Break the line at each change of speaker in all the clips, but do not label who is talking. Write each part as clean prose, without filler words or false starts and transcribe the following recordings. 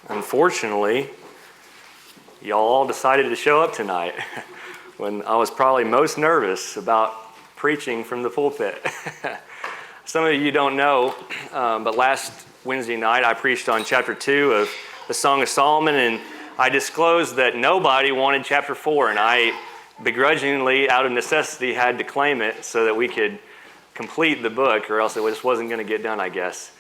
Unfortunately, y'all all decided to show up tonight when I was probably most nervous about preaching from the pulpit. Some of you don't know, but last Wednesday night I preached on chapter 2 of the Song of Solomon, and I disclosed that nobody wanted chapter 4, and I begrudgingly, out of necessity, had to claim it so that we could complete the book, or else it just wasn't going to get done, I guess.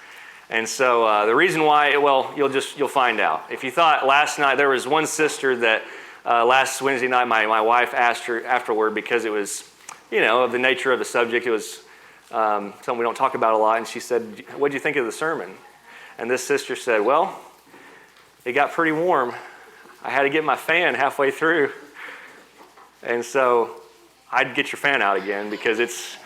And so the reason why, well, you'll find out. If you thought last night, there was one sister that last Wednesday night my wife asked her afterward, because it was, of the nature of the subject, it was something we don't talk about a lot, and she said, "What did you think of the sermon?" And this sister said, "Well, it got pretty warm. I had to get my fan halfway through." And so I'd get your fan out again, because it's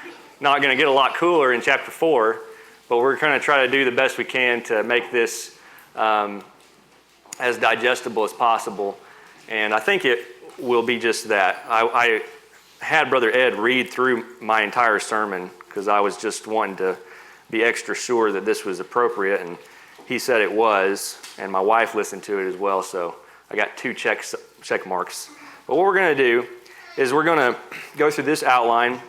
not going to get a lot cooler in chapter 4. But we're going to try to do the best we can to make this as digestible as possible. And I think it will be just that. I had Brother Ed read through my entire sermon, because I was just wanting to be extra sure that this was appropriate. And he said it was. And my wife listened to it as well. So I got 2 check marks. But what we're going to do is we're going to go through this outline.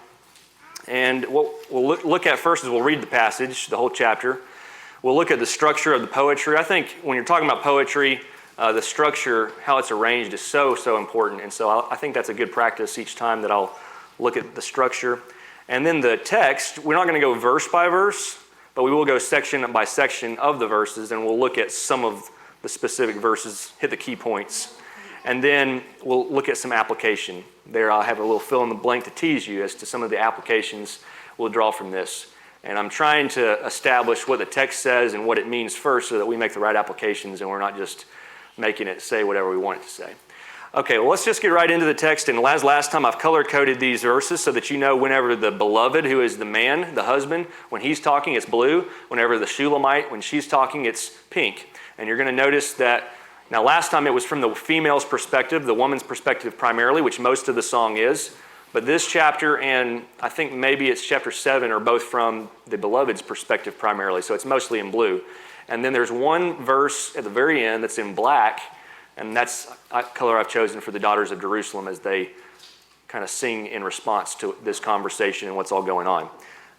And what we'll look at first is we'll read the passage, the whole chapter. We'll look at the structure of the poetry. I think when you're talking about poetry, the structure, how it's arranged, is so important. And so I think that's a good practice each time that I'll look at the structure. And then the text, we're not going to go verse by verse, but we will go section by section of the verses, and we'll look at some of the specific verses, hit the key points. And then we'll look at some application. There I'll have a little fill in the blank to tease you as to some of the applications we'll draw from this. And I'm trying to establish what the text says and what it means first, so that we make the right applications and we're not just making it say whatever we want it to say. Okay, well, let's just get right into the text. And as last time, I've color-coded these verses so that you know whenever the beloved, who is the man, the husband, when he's talking, it's blue. Whenever the Shulamite, when she's talking, it's pink. And you're going to notice that now, last time it was from the female's perspective, the woman's perspective primarily, which most of the song is. But this chapter, and I think maybe it's chapter 7, are both from the beloved's perspective primarily. So it's mostly in blue. And then there's one verse at the very end that's in black, and that's a color I've chosen for the daughters of Jerusalem as they kind of sing in response to this conversation and what's all going on.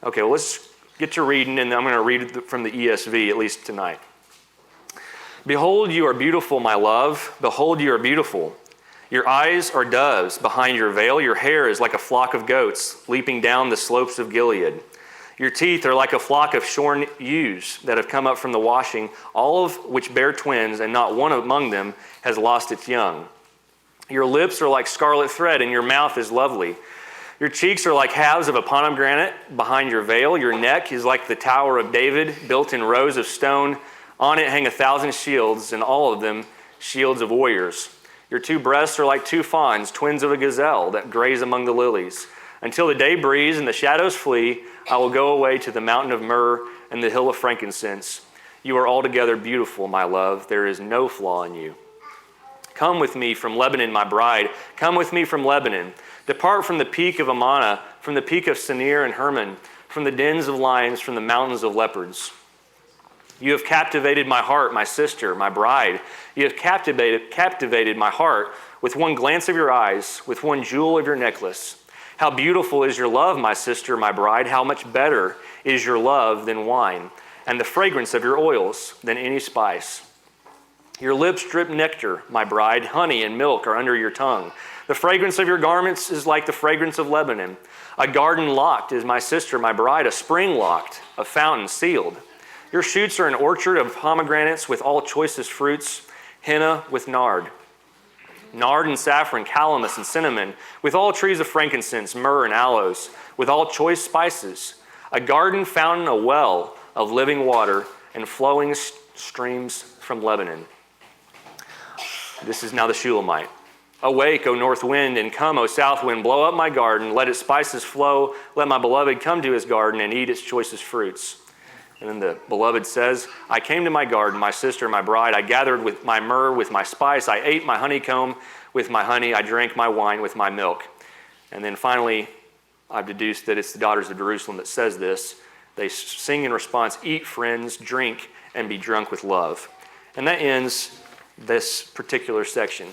Okay, well, let's get to reading, and I'm going to read from the ESV, at least tonight. "Behold, you are beautiful, my love. Behold, you are beautiful. Your eyes are doves behind your veil. Your hair is like a flock of goats leaping down the slopes of Gilead. Your teeth are like a flock of shorn ewes that have come up from the washing, all of which bear twins, and not one among them has lost its young. Your lips are like scarlet thread, and your mouth is lovely. Your cheeks are like halves of a pomegranate behind your veil. Your neck is like the Tower of David, built in rows of stone. On it hang 1,000 shields, and all of them shields of warriors. Your 2 breasts are like 2 fawns, twins of a gazelle that graze among the lilies. Until the day breeze and the shadows flee, I will go away to the mountain of myrrh and the hill of frankincense. You are altogether beautiful, my love. There is no flaw in you. Come with me from Lebanon, my bride. Come with me from Lebanon. Depart from the peak of Amana, from the peak of Senir and Hermon, from the dens of lions, from the mountains of leopards. You have captivated my heart, my sister, my bride. You have captivated my heart with one glance of your eyes, with one jewel of your necklace. How beautiful is your love, my sister, my bride. How much better is your love than wine, and the fragrance of your oils than any spice. Your lips drip nectar, my bride. Honey and milk are under your tongue. The fragrance of your garments is like the fragrance of Lebanon. A garden locked is my sister, my bride, a spring locked, a fountain sealed. Your shoots are an orchard of pomegranates with all choicest fruits, henna with nard and saffron, calamus and cinnamon, with all trees of frankincense, myrrh and aloes, with all choice spices. A garden fountain, a well of living water, and flowing streams from Lebanon." This is now the Shulamite. "Awake, O north wind, and come, O south wind, blow up my garden. Let its spices flow. Let my beloved come to his garden and eat its choicest fruits." And then the beloved says, "I came to my garden, my sister, my bride. I gathered with my myrrh, with my spice. I ate my honeycomb with my honey. I drank my wine with my milk." And then finally, I've deduced that it's the daughters of Jerusalem that says this. They sing in response, "Eat, friends, drink, and be drunk with love." And that ends this particular section.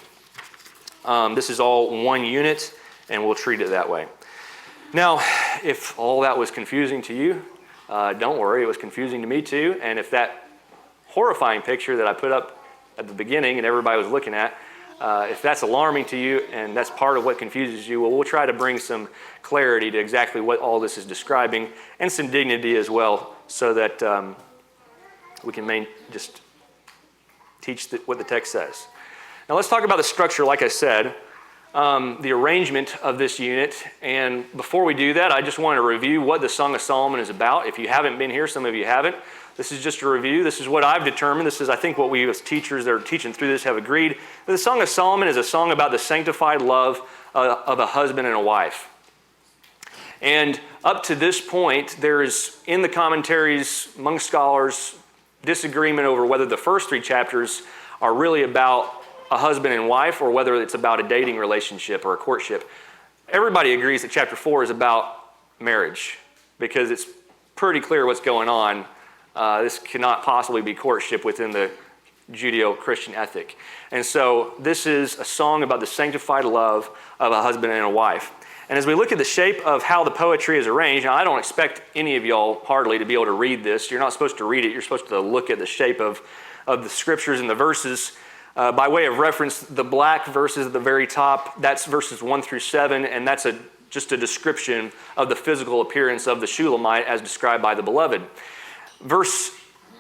This is all one unit, and we'll treat it that way. Now, if all that was confusing to you, don't worry, it was confusing to me too. And if that horrifying picture that I put up at the beginning and everybody was looking at, if that's alarming to you and that's part of what confuses you, well, we'll try to bring some clarity to exactly what all this is describing and some dignity as well, so that we can just teach what the text says. Now let's talk about the structure, like I said. The arrangement of this unit. And before we do that, I just want to review what the Song of Solomon is about. If you haven't been here, some of you haven't, this is just a review. This is what I've determined. This is, I think, what we as teachers that are teaching through this have agreed. The Song of Solomon is a song about the sanctified love of a husband and a wife. And up to this point, there is, in the commentaries, among scholars, disagreement over whether the first 3 chapters are really about a husband and wife, or whether it's about a dating relationship or a courtship. Everybody agrees that chapter 4 is about marriage, because it's pretty clear what's going on. This cannot possibly be courtship within the Judeo-Christian ethic. And so this is a song about the sanctified love of a husband and a wife. And as we look at the shape of how the poetry is arranged, now I don't expect any of y'all hardly to be able to read this. You're not supposed to read it. You're supposed to look at the shape of the scriptures and the verses. By way of reference, the black verses at the very top, that's verses 1 through 7, and that's just a description of the physical appearance of the Shulamite as described by the beloved. Verse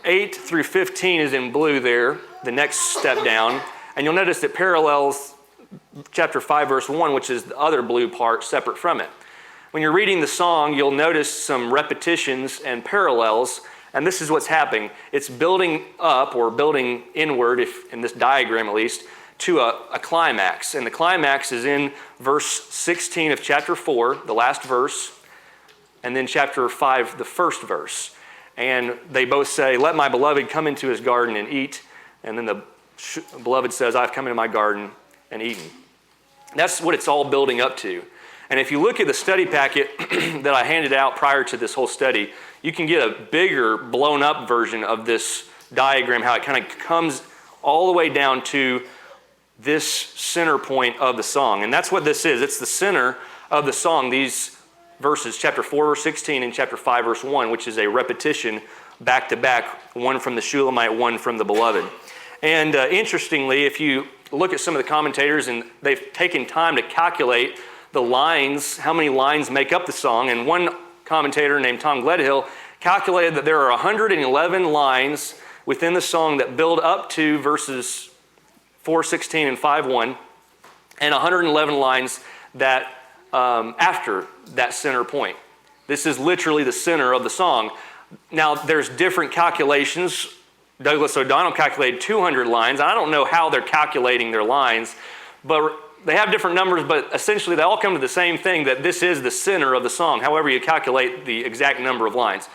8 through 15 is in blue there, the next step down, and you'll notice it parallels chapter 5, verse 1, which is the other blue part separate from it. When you're reading the song, you'll notice some repetitions and parallels. And this is what's happening. It's building up, or building inward, if in this diagram at least, to a climax. And the climax is in verse 16 of chapter 4, the last verse, and then chapter 5, the first verse. And they both say, "Let my beloved come into his garden and eat." And then the beloved says, "I've come into my garden and eaten." That's what it's all building up to. And if you look at the study packet that I handed out prior to this whole study, you can get a bigger, blown up version of this diagram, how it kind of comes all the way down to this center point of the song. And that's what this is. It's the center of the song, these verses, chapter 4, verse 16, and chapter 5, verse 1, which is a repetition back to back, one from the Shulamite, one from the beloved. And interestingly, if you look at some of the commentators, and they've taken time to calculate the lines, how many lines make up the song, and one commentator named Tom Gledhill calculated that there are 111 lines within the song that build up to verses 4:16 and 5:1, and 111 lines that after that center point. This is literally the center of the song. Now, there's different calculations. Douglas O'Donnell calculated 200 lines. I don't know how they're calculating their lines, but they have different numbers, but essentially they all come to the same thing, that this is the center of the song, however you calculate the exact number of lines.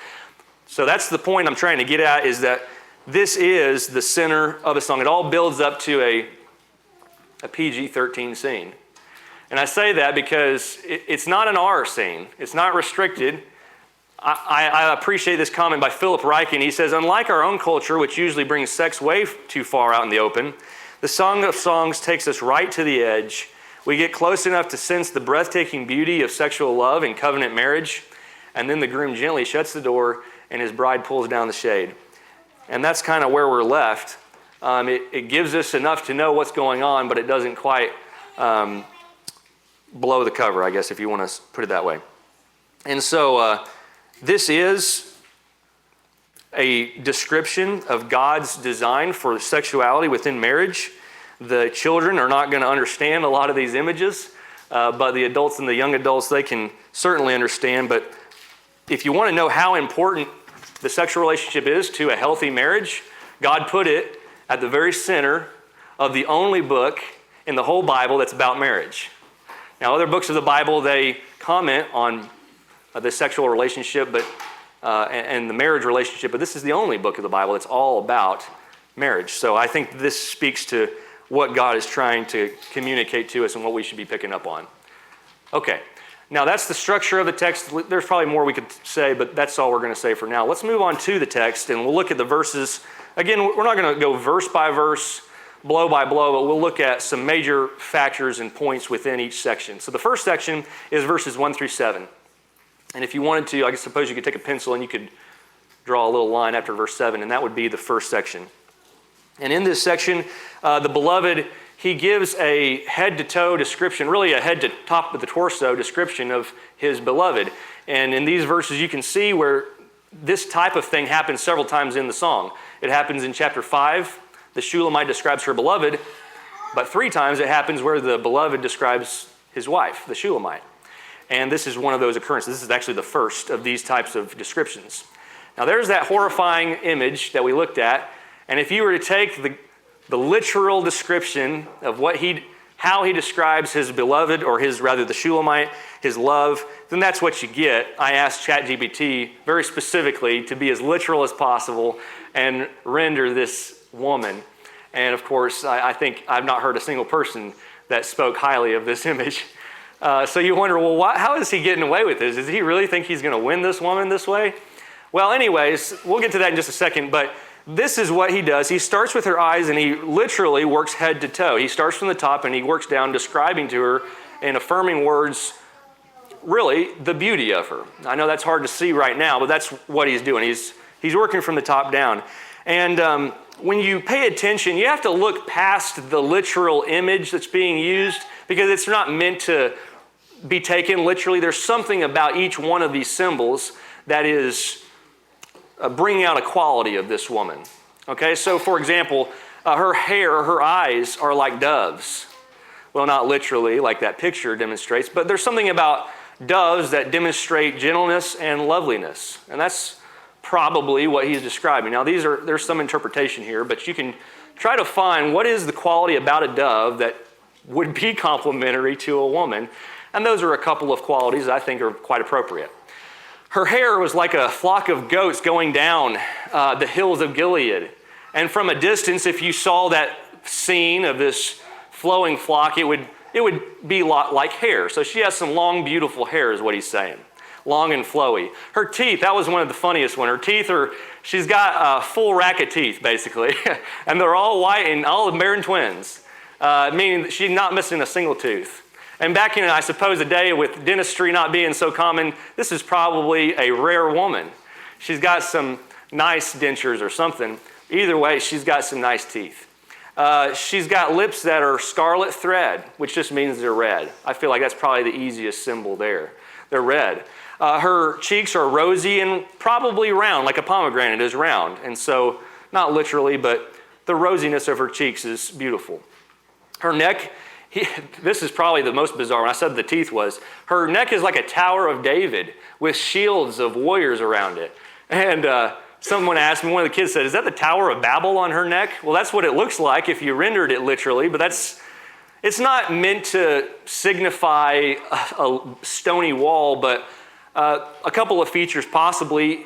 So that's the point I'm trying to get at, is that this is the center of the song. It all builds up to a PG-13 scene. And I say that because it's not an R scene. It's not restricted. I appreciate this comment by Philip Ryken. He says, "Unlike our own culture, which usually brings sex way too far out in the open, the Song of Songs takes us right to the edge. We get close enough to sense the breathtaking beauty of sexual love and covenant marriage, and then the groom gently shuts the door and his bride pulls down the shade." And that's kind of where we're left. It gives us enough to know what's going on, but it doesn't quite blow the cover, I guess, if you want to put it that way. And so this is a description of God's design for sexuality within marriage. The children are not going to understand a lot of these images, but the adults and the young adults, they can certainly understand. But if you want to know how important the sexual relationship is to a healthy marriage, God put it at the very center of the only book in the whole Bible that's about marriage. Now, other books of the Bible, they comment on the sexual relationship, but and the marriage relationship, but this is the only book of the Bible that's all about marriage. So I think this speaks to what God is trying to communicate to us and what we should be picking up on. Okay, now that's the structure of the text. There's probably more we could say, but that's all we're going to say for now. Let's move on to the text, and we'll look at the verses. Again, we're not going to go verse by verse, blow by blow, but we'll look at some major factors and points within each section. So the first section is verses 1 through 7. And if you wanted to, I suppose you could take a pencil and you could draw a little line after verse 7, and that would be the first section. And in this section, the beloved, he gives a head-to-toe description, really a head-to-top of the torso description of his beloved. And in these verses, you can see where this type of thing happens several times in the song. It happens in chapter 5. The Shulamite describes her beloved, but 3 times it happens where the beloved describes his wife, the Shulamite. And this is one of those occurrences. This is actually the first of these types of descriptions. Now there's that horrifying image that we looked at, and if you were to take the literal description of how he describes his beloved, or the Shulamite, his love, then that's what you get. I asked ChatGPT very specifically to be as literal as possible and render this woman. And of course, I think I've not heard a single person that spoke highly of this image. So you wonder, well, how is he getting away with this? Does he really think he's going to win this woman this way? Well, anyways, we'll get to that in just a second, but this is what he does. He starts with her eyes, and he literally works head to toe. He starts from the top, and he works down, describing to her in affirming words, really, the beauty of her. I know that's hard to see right now, but that's what he's doing. He's working from the top down. And when you pay attention, you have to look past the literal image that's being used, because it's not meant to be taken literally. There's something about each one of these symbols that is bringing out a quality of this woman. Okay, so for example, her hair, her eyes are like doves. Well, not literally like that picture demonstrates, but there's something about doves that demonstrate gentleness and loveliness. And that's probably what he's describing. Now, there's some interpretation here, but you can try to find what is the quality about a dove that would be complementary to a woman. And those are a couple of qualities that I think are quite appropriate. Her hair was like a flock of goats going down the hills of Gilead. And from a distance, if you saw that scene of this flowing flock, it would be a lot like hair. So she has some long, beautiful hair is what he's saying. Long and flowy. Her teeth, that was one of the funniest ones. Her teeth she's got a full rack of teeth, basically. And they're all white and all American twins, meaning she's not missing a single tooth. And back in, I suppose, a day with dentistry not being so common, this is probably a rare woman. She's got some nice dentures or something. Either way, she's got some nice teeth. She's got lips that are scarlet thread, which just means they're red. I feel like that's probably the easiest symbol there. They're red. Her cheeks are rosy and probably round, like a pomegranate is round. And so, not literally, but the rosiness of her cheeks is beautiful. Her neck, this is probably the most bizarre. When I said the teeth was, her neck is like a Tower of David with shields of warriors around it. And someone asked me, one of the kids said, is that the Tower of Babel on her neck? Well, that's what it looks like if you rendered it literally, but it's not meant to signify a stony wall, but a couple of features possibly.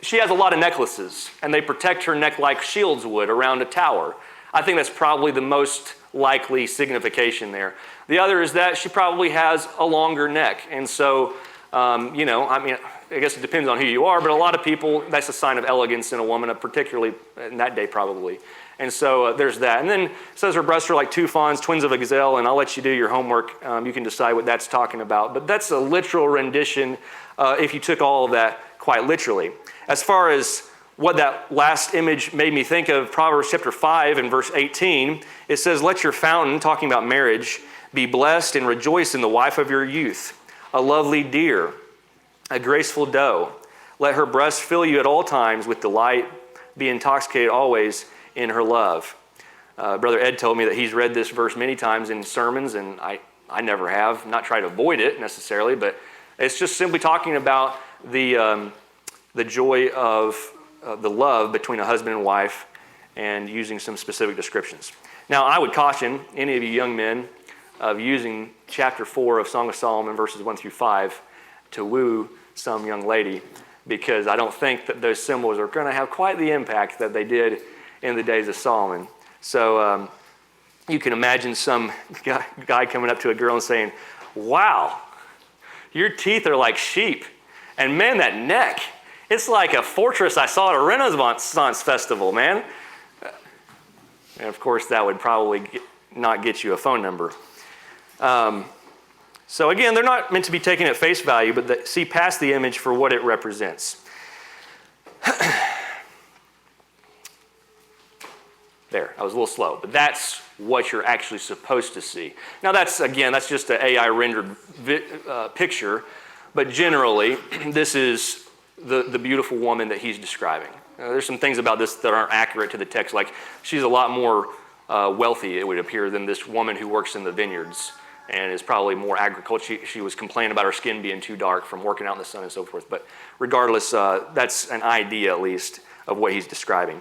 She has a lot of necklaces, and they protect her neck like shields would around a tower. I think that's probably the most likely signification there. The other is that she probably has a longer neck. And so, I guess it depends on who you are, but a lot of people, that's a sign of elegance in a woman, particularly in that day probably. And so there's that. And then it says her breasts are like 2 fawns, twins of a gazelle, and I'll let you do your homework. You can decide what that's talking about. But that's a literal rendition if you took all of that quite literally. As far as what that last image made me think of, Proverbs chapter 5 and verse 18, it says, let your fountain, talking about marriage, be blessed and rejoice in the wife of your youth, a lovely deer, a graceful doe. Let her breast fill you at all times with delight, be intoxicated always in her love. Brother Ed told me that he's read this verse many times in sermons, and I never have, not tried to avoid it necessarily, but it's just simply talking about the joy of the love between a husband and wife and using some specific descriptions. Now, I would caution any of you young men of using chapter 4 of Song of Solomon, verses 1 through 5, to woo some young lady, because I don't think that those symbols are going to have quite the impact that they did in the days of Solomon. So you can imagine some guy coming up to a girl and saying, wow, your teeth are like sheep. And man, that neck, it's like a fortress I saw at a Renaissance festival, man. And of course, that would probably not get you a phone number. So again, they're not meant to be taken at face value, but see past the image for what it represents. There, I was a little slow, but that's what you're actually supposed to see. Now that's just an AI rendered picture, but generally, this is the beautiful woman that he's describing. There's some things about this that aren't accurate to the text, like she's a lot more wealthy, it would appear, than this woman who works in the vineyards and is probably more agriculture. She was complaining about her skin being too dark from working out in the sun and so forth. But regardless, that's an idea at least of what he's describing.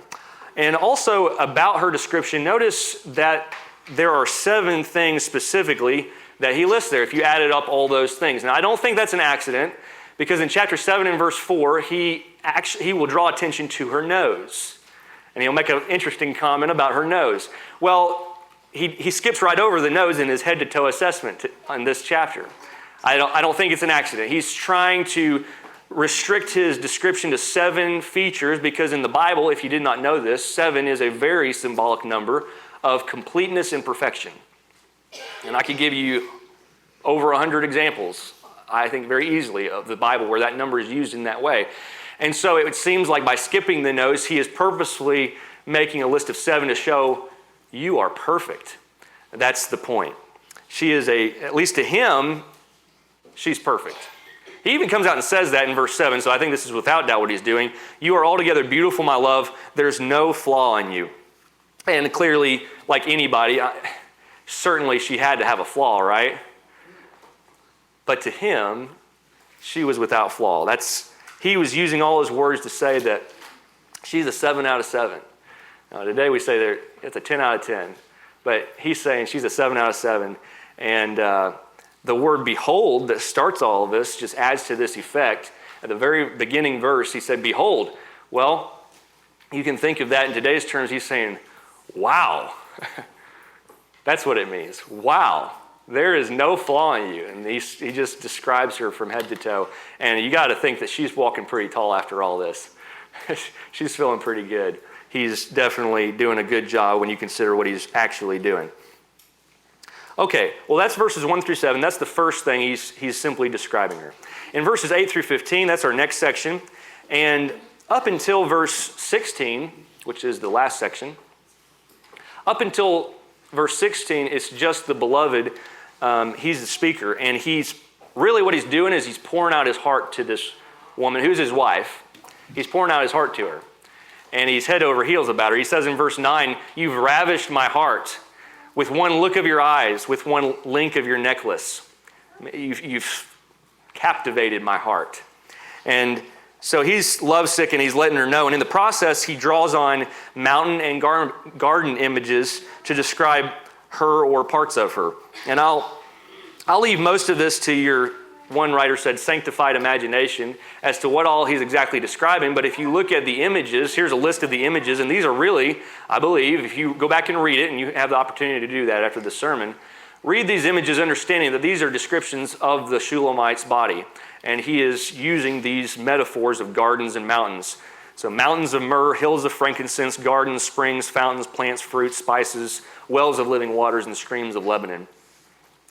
And also about her description, notice that there are 7 things specifically that he lists there, if you added up all those things. Now, I don't think that's an accident, because in chapter 7 and verse 4, he will draw attention to her nose. And he'll make an interesting comment about her nose. Well, he skips right over the nose in his head-to-toe assessment in this chapter. I don't think it's an accident. He's trying to restrict his description to 7 features, because in the Bible, if you did not know this, 7 is a very symbolic number of completeness and perfection. And I could give you over 100 examples, I think very easily, of the Bible where that number is used in that way. And so it seems like by skipping the nose, he is purposefully making a list of 7 to show you are perfect. That's the point. She is at least to him, she's perfect. He even comes out and says that in verse 7, so I think this is without doubt what he's doing. You are altogether beautiful, my love. There's no flaw in you. And clearly, like anybody, certainly she had to have a flaw, right? But to him, she was without flaw. He was using all his words to say that she's a 7 out of 7. Now, today we say it's a 10 out of 10. But he's saying she's a 7 out of 7. And the word behold that starts all of this just adds to this effect. At the very beginning verse, he said, behold. Well, you can think of that in today's terms. He's saying, wow. That's what it means. Wow. There is no flaw in you. And he just describes her from head to toe. And you got to think that she's walking pretty tall after all this. She's feeling pretty good. He's definitely doing a good job when you consider what he's actually doing. Okay, well that's verses 1 through 7. That's the first thing he's simply describing her. In verses 8 through 15, that's our next section. And up until verse 16, which is the last section, up until verse 16, it's just the beloved. He's the speaker. And what he's doing is he's pouring out his heart to this woman who's his wife. He's pouring out his heart to her. And he's head over heels about her. He says in verse 9, you've ravished my heart with one look of your eyes, with one link of your necklace. You've captivated my heart. And so he's lovesick and he's letting her know. And in the process, he draws on mountain and garden images to describe her or parts of her. And I'll leave most of this to your, one writer said, sanctified imagination as to what all he's exactly describing. But if you look at the images, here's a list of the images. And these are really, I believe, if you go back and read it, and you have the opportunity to do that after the sermon, read these images understanding that these are descriptions of the Shulamite's body. And he is using these metaphors of gardens and mountains. So mountains of myrrh, hills of frankincense, gardens, springs, fountains, plants, fruits, spices, wells of living waters, and streams of Lebanon.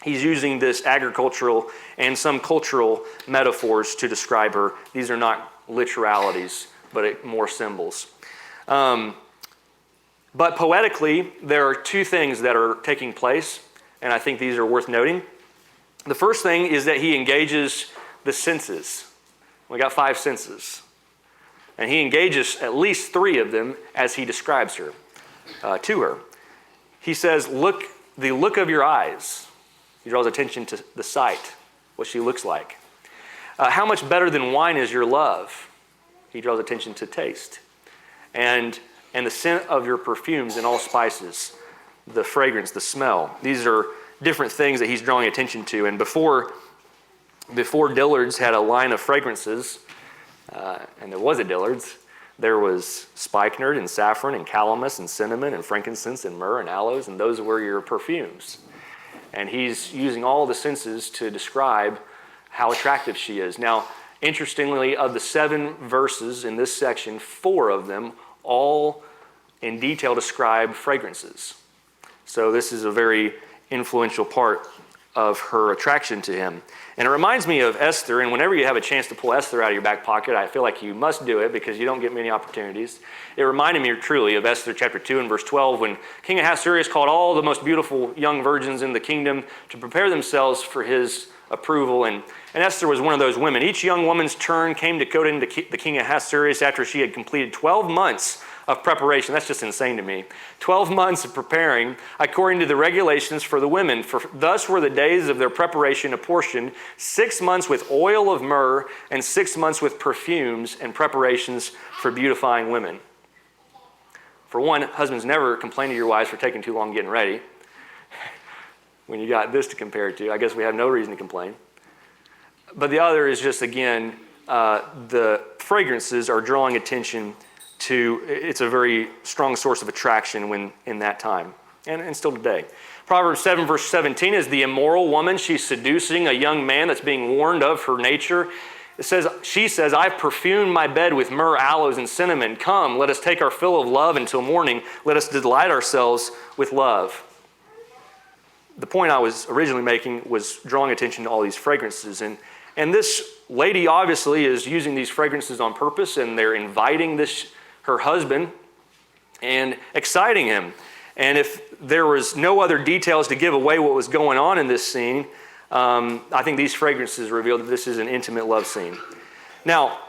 He's using this agricultural and some cultural metaphors to describe her. These are not literalities, but more symbols. But poetically, there are 2 things that are taking place, and I think these are worth noting. The first thing is that he engages the senses. We got 5 senses. And he engages at least 3 of them as he describes her, to her. He says, the look of your eyes. He draws attention to the sight, what she looks like. How much better than wine is your love? He draws attention to taste. And the scent of your perfumes and all spices, the fragrance, the smell. These are different things that he's drawing attention to. And before Dillard's had a line of fragrances, and there was a Dillard's, there was spikenard and saffron and calamus and cinnamon and frankincense and myrrh and aloes, and those were your perfumes. And he's using all the senses to describe how attractive she is. Now, interestingly, of the 7 verses in this section, 4 of them all in detail describe fragrances. So this is a very influential part of her attraction to him. And it reminds me of Esther, and whenever you have a chance to pull Esther out of your back pocket, I feel like you must do it because you don't get many opportunities. It reminded me truly of Esther chapter 2 and verse 12 when King Ahasuerus called all the most beautiful young virgins in the kingdom to prepare themselves for his approval. And Esther was one of those women. Each young woman's turn came to go into the king Ahasuerus after she had completed 12 months of preparation. That's just insane to me. 12 months of preparing according to the regulations for the women. For thus were the days of their preparation apportioned, 6 months with oil of myrrh and 6 months with perfumes and preparations for beautifying women. For one, husbands never complain to your wives for taking too long getting ready. When you got this to compare it to, I guess we have no reason to complain. But the other is just, again, the fragrances are drawing attention to, it's a very strong source of attraction when in that time, and still today. Proverbs 7 verse 17 is the immoral woman. She's seducing a young man that's being warned of her nature. She says, I've perfumed my bed with myrrh, aloes, and cinnamon. Come, let us take our fill of love until morning. Let us delight ourselves with love. The point I was originally making was drawing attention to all these fragrances. And this lady obviously is using these fragrances on purpose, and they're inviting her husband and exciting him. And if there was no other details to give away what was going on in this scene, I think these fragrances reveal that this is an intimate love scene. Now,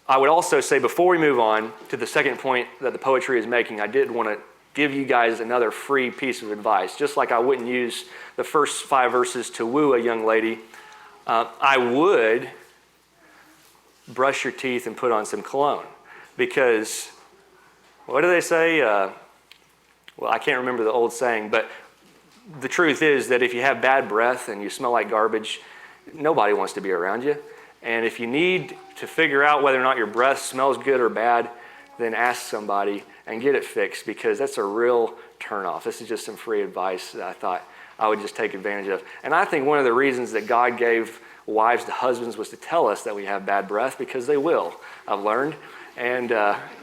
I would also say before we move on to the second point that the poetry is making, I did want to give you guys another free piece of advice. Just like I wouldn't use the first 5 verses to woo a young lady, I would brush your teeth and put on some cologne. Because, what do they say? Well, I can't remember the old saying, but the truth is that if you have bad breath and you smell like garbage, nobody wants to be around you. And if you need to figure out whether or not your breath smells good or bad, then ask somebody and get it fixed, because that's a real turnoff. This is just some free advice that I thought I would just take advantage of. And I think one of the reasons that God gave wives to husbands was to tell us that we have bad breath, because they will, I've learned. And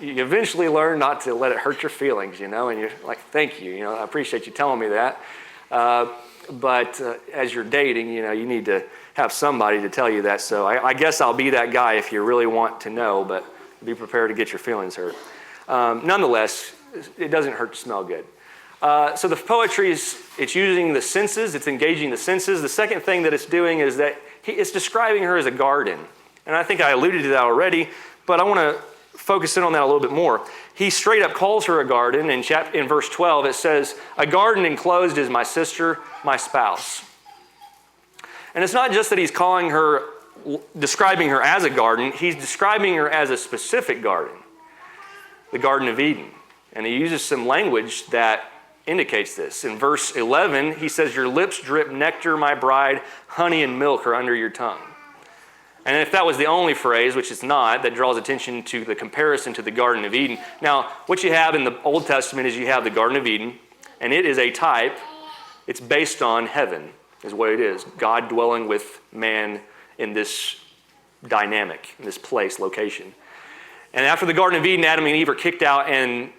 you eventually learn not to let it hurt your feelings, and you're like, thank you, I appreciate you telling me that. But as you're dating, you need to have somebody to tell you that. So I guess I'll be that guy if you really want to know, but be prepared to get your feelings hurt. Nonetheless, it doesn't hurt to smell good. So the poetry it's using the senses, it's engaging the senses. The second thing that it's doing is that it's describing her as a garden. And I think I alluded to that already, but I want to focus in on that a little bit more. He straight up calls her a garden. In verse 12, it says, a garden enclosed is my sister, my spouse. And it's not just that he's describing her as a garden, he's describing her as a specific garden, the Garden of Eden. And he uses some language that indicates this. In verse 11, he says, your lips drip nectar, my bride, honey and milk are under your tongue. And if that was the only phrase, which it's not, that draws attention to the comparison to the Garden of Eden. Now, what you have in the Old Testament is you have the Garden of Eden, and it is a type. It's based on heaven, is what it is. God dwelling with man in this dynamic, in this place, location. And after the Garden of Eden, Adam and Eve are kicked out, and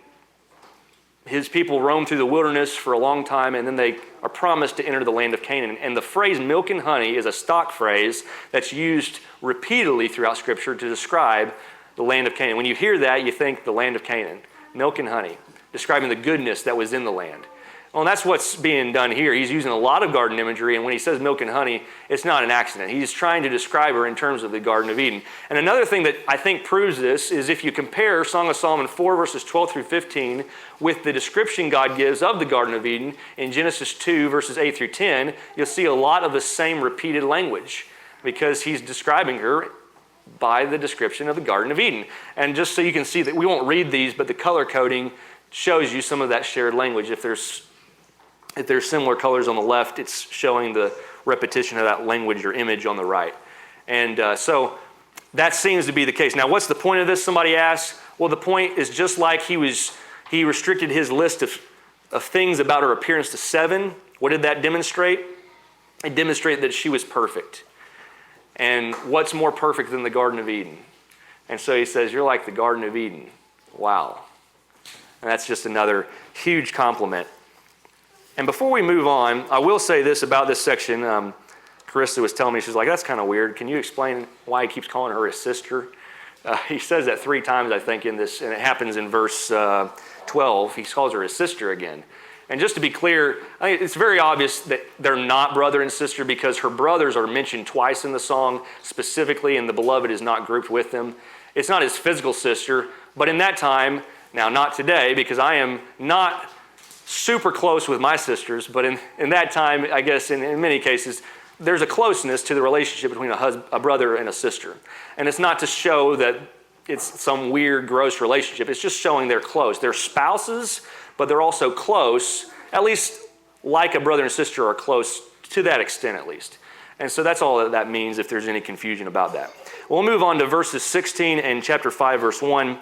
his people roam through the wilderness for a long time, and then they are promised to enter the land of Canaan. And the phrase milk and honey is a stock phrase that's used repeatedly throughout Scripture to describe the land of Canaan. When you hear that, you think the land of Canaan, milk and honey, describing the goodness that was in the land. Well, and that's what's being done here. He's using a lot of garden imagery, and when he says milk and honey, it's not an accident. He's trying to describe her in terms of the Garden of Eden. And another thing that I think proves this is if you compare Song of Solomon 4, verses 12 through 15, with the description God gives of the Garden of Eden in Genesis 2, verses 8 through 10, you'll see a lot of the same repeated language, because he's describing her by the description of the Garden of Eden. And just so you can see that we won't read these, but the color coding shows you some of that shared language. If there's similar colors on the left, it's showing the repetition of that language or image on the right. And so that seems to be the case. Now, what's the point of this, somebody asks? Well, the point is just like he restricted his list of things about her appearance to 7. What did that demonstrate? It demonstrated that she was perfect. And what's more perfect than the Garden of Eden? And so he says, you're like the Garden of Eden. Wow. And that's just another huge compliment. And before we move on, I will say this about this section. Carissa was telling me, she's like, that's kind of weird. Can you explain why he keeps calling her his sister? He says that 3 times, I think, in this, and it happens in verse 12. He calls her his sister again. And just to be clear, I think it's very obvious that they're not brother and sister because her brothers are mentioned twice in the song specifically, and the beloved is not grouped with them. It's not his physical sister, but in that time, now not today, because I am not super close with my sisters, but in that time, I guess in many cases, there's a closeness to the relationship between a brother and a sister. And it's not to show that it's some weird, gross relationship. It's just showing they're close. They're spouses, but they're also close, at least like a brother and sister are close to that extent at least. And so that's all that means if there's any confusion about that. We'll move on to verses 16 and chapter 5, verse 1.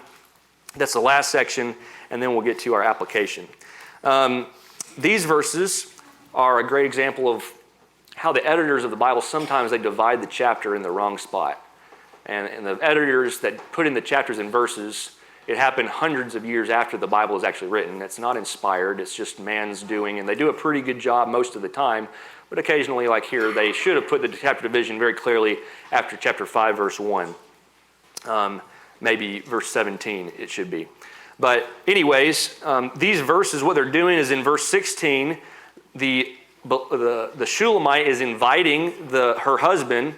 That's the last section, and then we'll get to our application. These verses are a great example of how the editors of the Bible, sometimes they divide the chapter in the wrong spot. And the editors that put in the chapters and verses, it happened hundreds of years after the Bible is actually written. It's not inspired, it's just man's doing, and they do a pretty good job most of the time, but occasionally, like here, they should have put the chapter division very clearly after chapter 5, verse 1. Maybe verse 17 it should be. But anyways, these verses, what they're doing is in verse 16, the Shulamite is inviting her husband,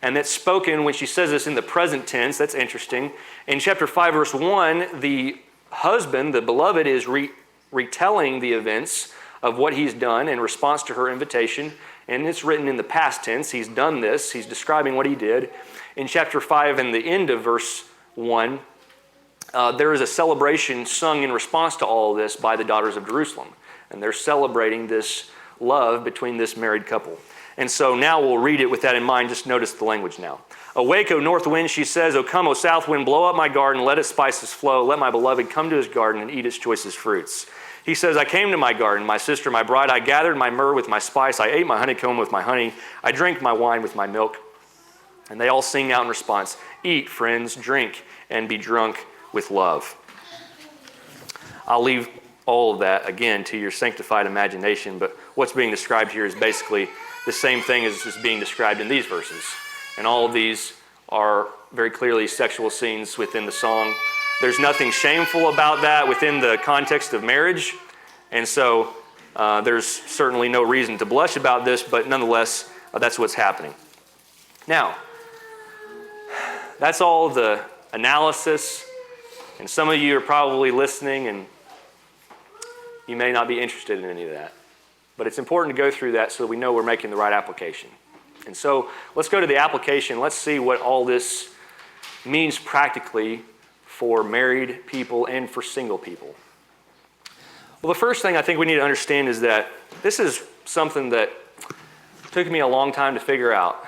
and that's spoken when she says this in the present tense. That's interesting. In chapter 5, verse 1, the husband, the beloved, is retelling the events of what he's done in response to her invitation, and it's written in the past tense. He's done this. He's describing what he did. In chapter 5 and the end of verse 1, there is a celebration sung in response to all of this by the daughters of Jerusalem, and they're celebrating this love between this married couple. And so now we'll read it with that in mind. Just notice the language now. Awake, O north wind, she says. O come, O south wind, blow up my garden. Let its spices flow. Let my beloved come to his garden and eat its choicest fruits. He says, I came to my garden, my sister, my bride. I gathered my myrrh with my spice. I ate my honeycomb with my honey. I drank my wine with my milk. And they all sing out in response, eat, friends, drink, and be drunk with love. I'll leave all of that, again, to your sanctified imagination, but what's being described here is basically the same thing as is being described in these verses. And all of these are very clearly sexual scenes within the song. There's nothing shameful about that within the context of marriage, and so there's certainly no reason to blush about this, but nonetheless, that's what's happening. Now, that's all the analysis, and some of you are probably listening and you may not be interested in any of that. But it's important to go through that so we know we're making the right application. And so let's go to the application. Let's see what all this means practically for married people and for single people. Well, the first thing I think we need to understand is that this is something that took me a long time to figure out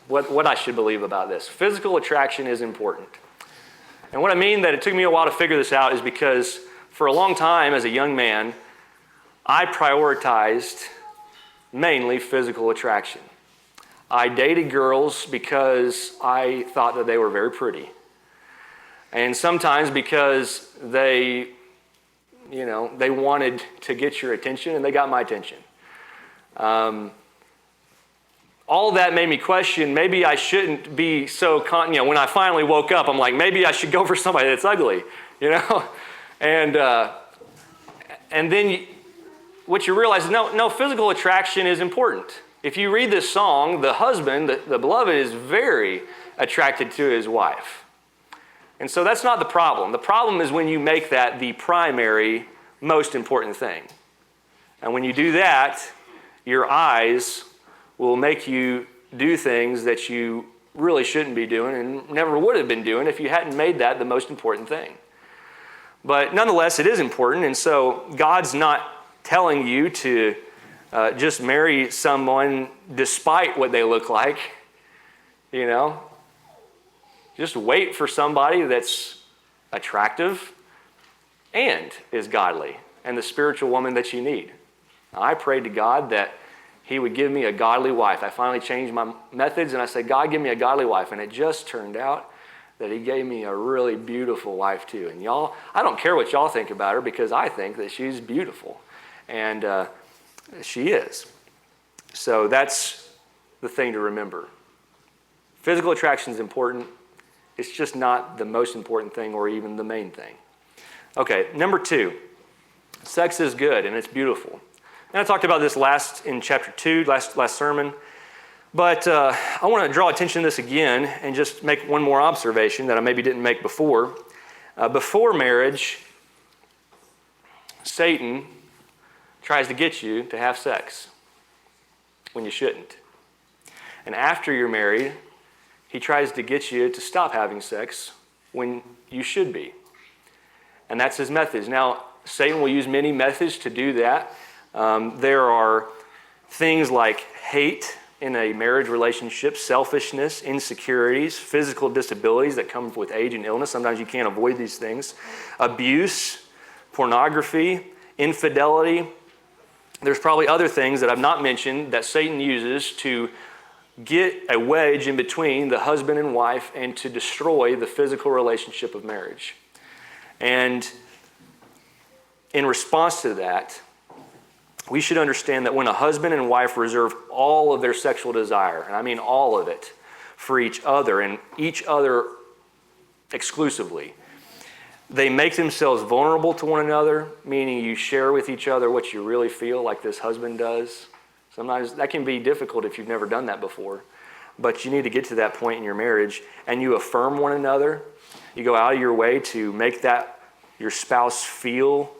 what I should believe about this. Physical attraction is important. And what I mean that it took me a while to figure this out is because for a long time as a young man, I prioritized mainly physical attraction. I dated girls because I thought that they were very pretty. And sometimes because they wanted to get your attention, and they got my attention. All that made me question, maybe I shouldn't be so, when I finally woke up, I'm like, maybe I should go for somebody that's ugly, And then what you realize is, no, physical attraction is important. If you read this song, the husband, the beloved, is very attracted to his wife. And so that's not the problem. The problem is when you make that the primary, most important thing. And when you do that, your eyes will make you do things that you really shouldn't be doing and never would have been doing if you hadn't made that the most important thing. But nonetheless, it is important, and so God's not telling you to just marry someone despite what they look like, Just wait for somebody that's attractive and is godly and the spiritual woman that you need. Now, I prayed to God that He would give me a godly wife. I finally changed my methods, and I said, God, give me a godly wife. And it just turned out that he gave me a really beautiful wife too. And y'all, I don't care what y'all think about her because I think that she's beautiful. And she is. So that's the thing to remember. Physical attraction is important. It's just not the most important thing or even the main thing. Okay, number 2. Sex is good and it's beautiful. And I talked about this in chapter 2, last sermon. But I want to draw attention to this again and just make one more observation that I maybe didn't make before. Before marriage, Satan tries to get you to have sex when you shouldn't. And after you're married, he tries to get you to stop having sex when you should be. And that's his methods. Now, Satan will use many methods to do that. There are things like hate in a marriage relationship, selfishness, insecurities, physical disabilities that come with age and illness. Sometimes you can't avoid these things. Abuse, pornography, infidelity. There's probably other things that I've not mentioned that Satan uses to get a wedge in between the husband and wife and to destroy the physical relationship of marriage. And in response to that, we should understand that when a husband and wife reserve all of their sexual desire, and I mean all of it, for each other and each other exclusively, they make themselves vulnerable to one another, meaning you share with each other what you really feel, like this husband does. Sometimes that can be difficult if you've never done that before, but you need to get to that point in your marriage, and you affirm one another. You go out of your way to make that your spouse feel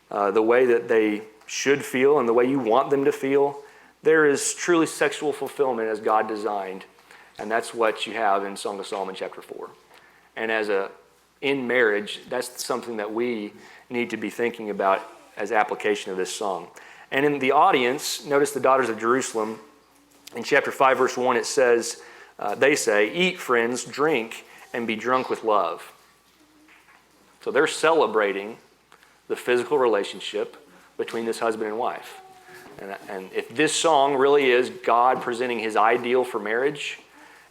the way that they should feel and the way you want them to feel. There is truly sexual fulfillment as God designed, and that's what you have in Song of Solomon chapter 4. And in marriage, that's something that we need to be thinking about as application of this song. And in the audience, notice the daughters of Jerusalem. In chapter 5, verse 1, it says, they say, "Eat, friends, drink, and be drunk with love." So they're celebrating the physical relationship between this husband and wife. And if this song really is God presenting his ideal for marriage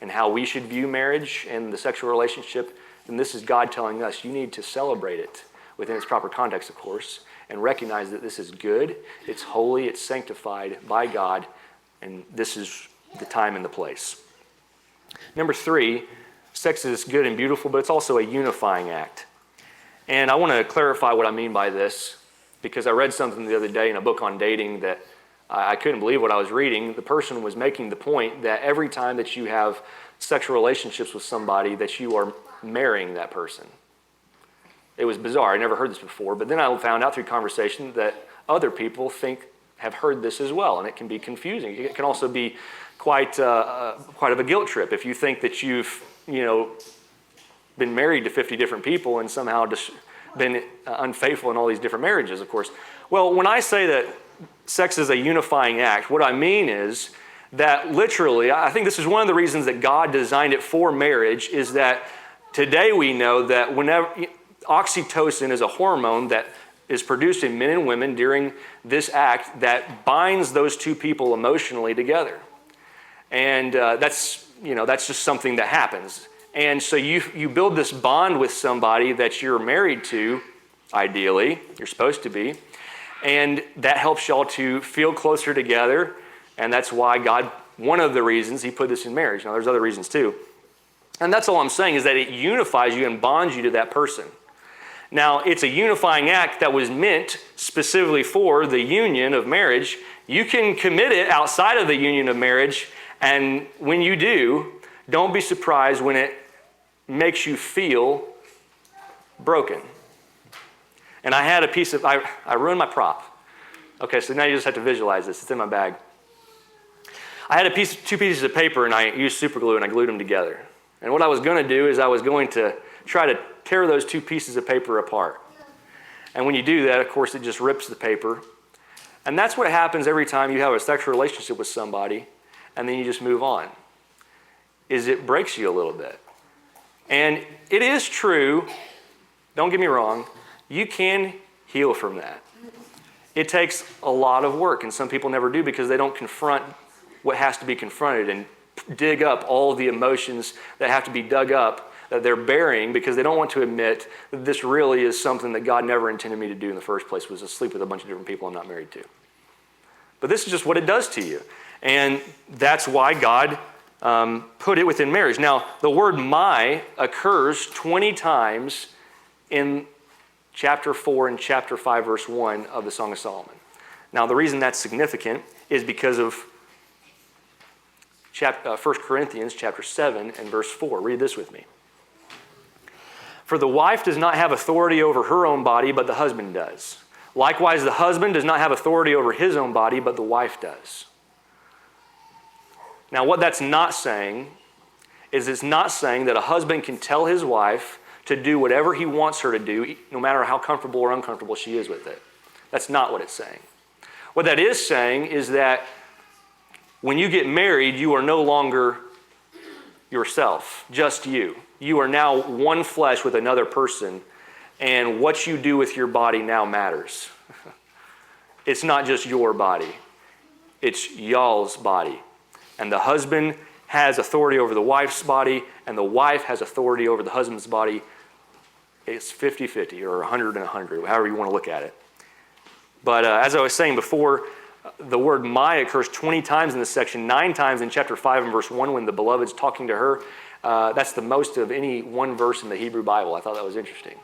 and how we should view marriage and the sexual relationship, then this is God telling us you need to celebrate it within its proper context, of course, and recognize that this is good, it's holy, it's sanctified by God, and this is the time and the place. Number 3, sex is good and beautiful, but it's also a unifying act. And I want to clarify what I mean by this, because I read something the other day in a book on dating that I couldn't believe what I was reading. The person was making the point that every time that you have sexual relationships with somebody, that you are marrying that person. It was bizarre. I never heard this before. But then I found out through conversation that other people have heard this as well, and it can be confusing. It can also be quite of a guilt trip if you think that you've been married to 50 different people and somehow just been unfaithful in all these different marriages, of course. Well, when I say that sex is a unifying act, what I mean is that literally, I think this is one of the reasons that God designed it for marriage, is that today we know that whenever oxytocin is a hormone that is produced in men and women during this act that binds those two people emotionally together. And that's just something that happens. And so you build this bond with somebody that you're married to, ideally, you're supposed to be, and that helps y'all to feel closer together, and that's why God, one of the reasons he put this in marriage. Now there's other reasons too. And that's all I'm saying, is that it unifies you and bonds you to that person. Now, it's a unifying act that was meant specifically for the union of marriage. You can commit it outside of the union of marriage, and when you do, don't be surprised when it makes you feel broken. And I had a piece of, I ruined my prop. Okay, so now you just have to visualize this. It's in my bag. I had two pieces of paper, and I used super glue, and I glued them together. And what I was going to do is I was going to try to tear those two pieces of paper apart. And when you do that, of course, it just rips the paper. And that's what happens every time you have a sexual relationship with somebody, and then you just move on, is it breaks you a little bit. And it is true, don't get me wrong, you can heal from that. It takes a lot of work, and some people never do because they don't confront what has to be confronted and dig up all the emotions that have to be dug up that they're burying because they don't want to admit that this really is something that God never intended me to do in the first place, was to sleep with a bunch of different people I'm not married to. But this is just what it does to you. And that's why God put it within marriage. Now, the word my occurs 20 times in chapter 4 and chapter 5, verse 1 of the Song of Solomon. Now, the reason that's significant is because of 1 Corinthians chapter 7 and verse 4. Read this with me. For the wife does not have authority over her own body, but the husband does. Likewise, the husband does not have authority over his own body, but the wife does. Now, what that's not saying is it's not saying that a husband can tell his wife to do whatever he wants her to do, no matter how comfortable or uncomfortable she is with it. That's not what it's saying. What that is saying is that when you get married, you are no longer yourself, just you. You are now one flesh with another person, and what you do with your body now matters. It's not just your body. It's y'all's body. And the husband has authority over the wife's body, and the wife has authority over the husband's body. It's 50-50 or 100 and 100, however you want to look at it. But as I was saying before, the word my occurs 20 times in this section, 9 times in chapter 5 and verse 1 when the beloved's talking to her. That's the most of any one verse in the Hebrew Bible. I thought that was interesting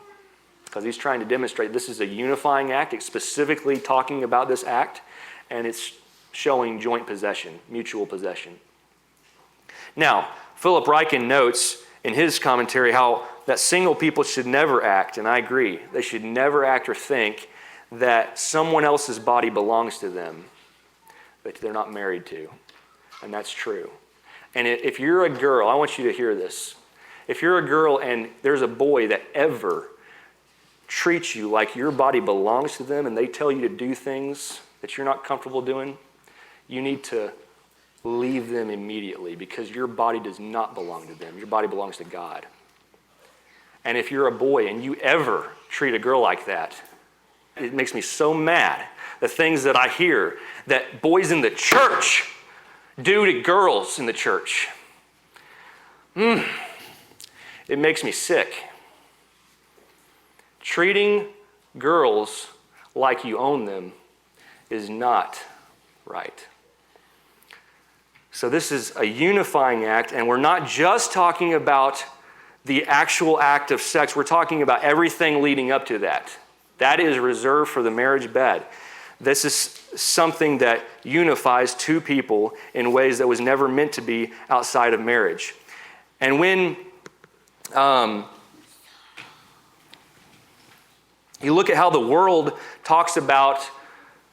because he's trying to demonstrate this is a unifying act. It's specifically talking about this act, and it's showing joint possession, mutual possession. Now, Philip Ryken notes in his commentary how that single people should never act, and I agree. They should never act or think that someone else's body belongs to them that they're not married to. And that's true. And if you're a girl, I want you to hear this. If you're a girl and there's a boy that ever treats you like your body belongs to them and they tell you to do things that you're not comfortable doing, you need to leave them immediately because your body does not belong to them. Your body belongs to God. And if you're a boy and you ever treat a girl like that, it makes me so mad, the things that I hear that boys in the church do to girls in the church. It makes me sick. Treating girls like you own them is not right. So this is a unifying act, and we're not just talking about the actual act of sex. We're talking about everything leading up to that. That is reserved for the marriage bed. This is something that unifies two people in ways that was never meant to be outside of marriage. And when you look at how the world talks about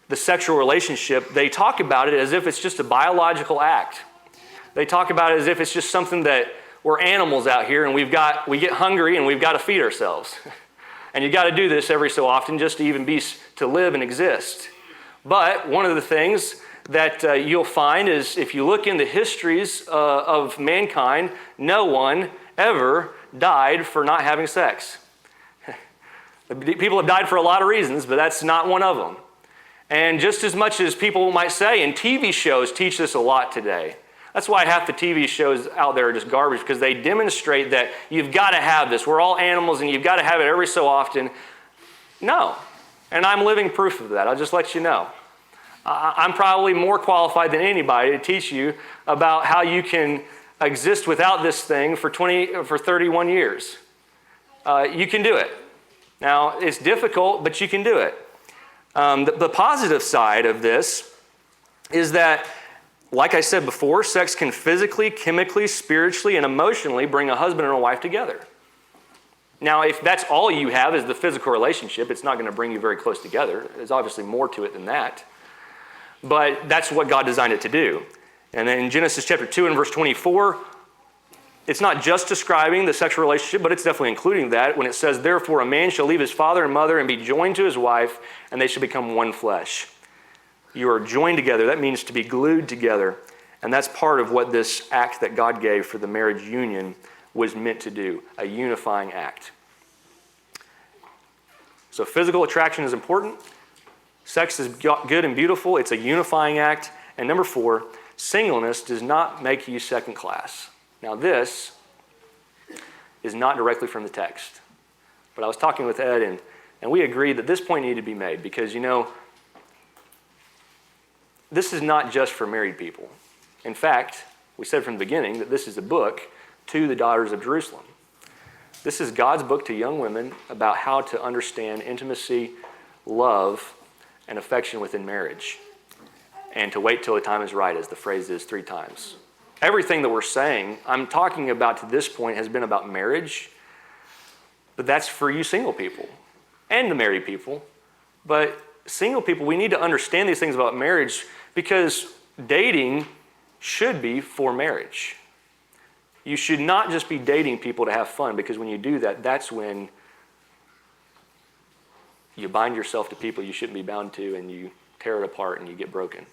the sexual relationship, they talk about it as if it's just a biological act. They talk about it as if it's just something that we're animals out here and we get hungry and we've got to feed ourselves. And you got to do this every so often just to live and exist. But one of the things that you'll find is if you look in the histories of mankind, no one ever died for not having sex. People have died for a lot of reasons, but that's not one of them. And just as much as people might say, and TV shows teach this a lot today. That's why half the TV shows out there are just garbage, because they demonstrate that you've got to have this. We're all animals and you've got to have it every so often. No. And I'm living proof of that. I'll just let you know. I'm probably more qualified than anybody to teach you about how you can exist without this thing for 31 years. You can do it. Now, it's difficult, but you can do it. The positive side of this is that, like I said before, sex can physically, chemically, spiritually, and emotionally bring a husband and a wife together. Now, if that's all you have is the physical relationship, it's not going to bring you very close together. There's obviously more to it than that. But that's what God designed it to do. And then in Genesis chapter 2 and verse 24, it's not just describing the sexual relationship, but it's definitely including that when it says, "Therefore a man shall leave his father and mother and be joined to his wife, and they shall become one flesh." You are joined together. That means to be glued together. And that's part of what this act that God gave for the marriage union was meant to do, a unifying act. So physical attraction is important. Sex is good and beautiful. It's a unifying act. And number 4, singleness does not make you second class. Now this is not directly from the text. But I was talking with Ed, and we agreed that this point needed to be made because, this is not just for married people. In fact, we said from the beginning that this is a book to the daughters of Jerusalem. This is God's book to young women about how to understand intimacy, love, and affection within marriage, and to wait till the time is right, as the phrase is 3 times. Everything that we're saying, I'm talking about to this point, has been about marriage, but that's for you single people and the married people. But single people, we need to understand these things about marriage because dating should be for marriage. You should not just be dating people to have fun, because when you do that, that's when you bind yourself to people you shouldn't be bound to, and you tear it apart and you get broken.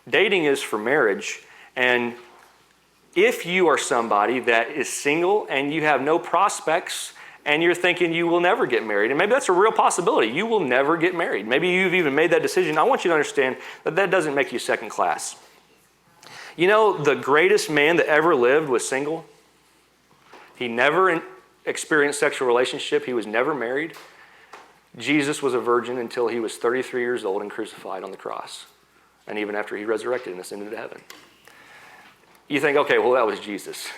Dating is for marriage, and if you are somebody that is single and you have no prospects and you're thinking you will never get married, and maybe that's a real possibility, you will never get married. Maybe you've even made that decision. I want you to understand that that doesn't make you second class. The greatest man that ever lived was single. He never experienced sexual relationship. He was never married. Jesus was a virgin until he was 33 years old and crucified on the cross, and even after he resurrected and ascended to heaven. You think, okay, well, that was Jesus.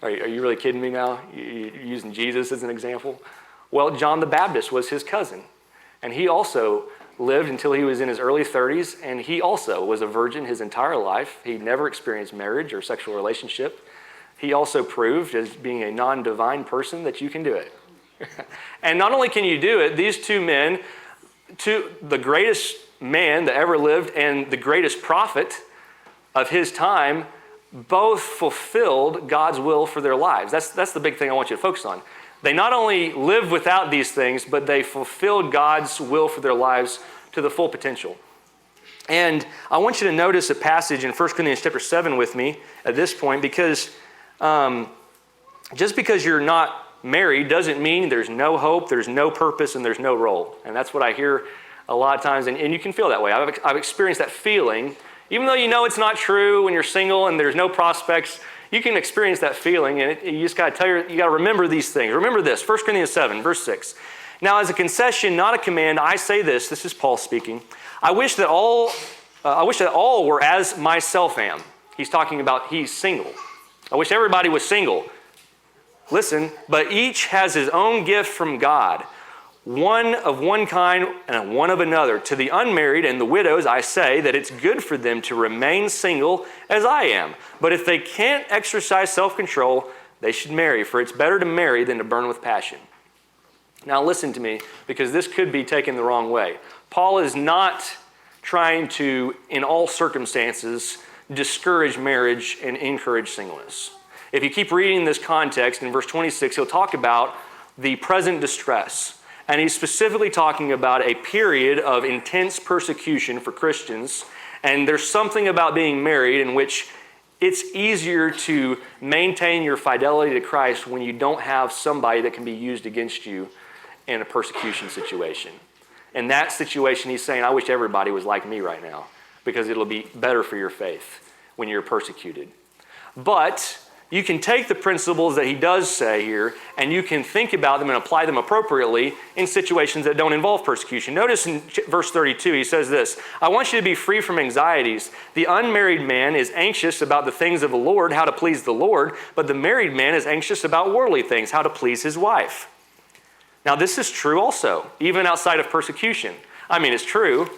Are you really kidding me now? You're using Jesus as an example? Well, John the Baptist was his cousin, and he also lived until he was in his early 30s, and he also was a virgin his entire life. He never experienced marriage or sexual relationship. He also proved, as being a non-divine person, that you can do it. And not only can you do it, these 2 men, the greatest man that ever lived and the greatest prophet of his time, both fulfilled God's will for their lives. That's the big thing I want you to focus on. They not only lived without these things, but they fulfilled God's will for their lives to the full potential. And I want you to notice a passage in 1 Corinthians chapter 7 with me at this point, because just because you're not married doesn't mean there's no hope, there's no purpose, and there's no role. And that's what I hear a lot of times, and you can feel that way. I've experienced that feeling. Even though you know it's not true when you're single and there's no prospects, you can experience that feeling, and you just got to you got to remember these things. Remember this, 1 Corinthians 7, verse 6. Now, as a concession, not a command, I say this. This is Paul speaking. I wish that all were as myself am. He's talking about he's single. I wish everybody was single. Listen, but each has his own gift from God, one of one kind and one of another. To the unmarried and the widows, I say that it's good for them to remain single as I am. But if they can't exercise self-control, they should marry, for it's better to marry than to burn with passion. Now listen to me, because this could be taken the wrong way. Paul is not trying to, in all circumstances, discourage marriage and encourage singleness. If you keep reading this context, in verse 26, he'll talk about the present distress. And he's specifically talking about a period of intense persecution for Christians. And there's something about being married in which it's easier to maintain your fidelity to Christ when you don't have somebody that can be used against you in a persecution situation. In that situation, he's saying, I wish everybody was like me right now, because it'll be better for your faith when you're persecuted. But you can take the principles that he does say here, and you can think about them and apply them appropriately in situations that don't involve persecution. Notice in verse 32, he says this, I want you to be free from anxieties. The unmarried man is anxious about the things of the Lord, how to please the Lord, but the married man is anxious about worldly things, how to please his wife. Now, this is true also, even outside of persecution. I mean, it's true.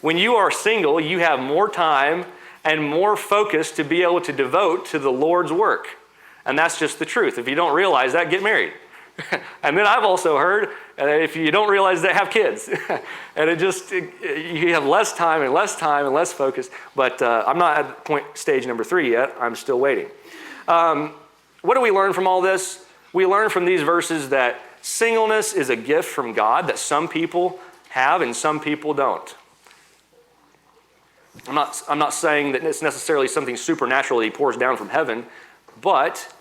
When you are single, you have more time and more focus to be able to devote to the Lord's work. And that's just the truth. If you don't realize that, get married. And then I've also heard, if you don't realize that, have kids. And you have less time and less focus. But I'm not at stage number 3 yet. I'm still waiting. What do we learn from all this? We learn from these verses that singleness is a gift from God that some people have and some people don't. I'm not saying that it's necessarily something supernatural that he pours down from heaven, but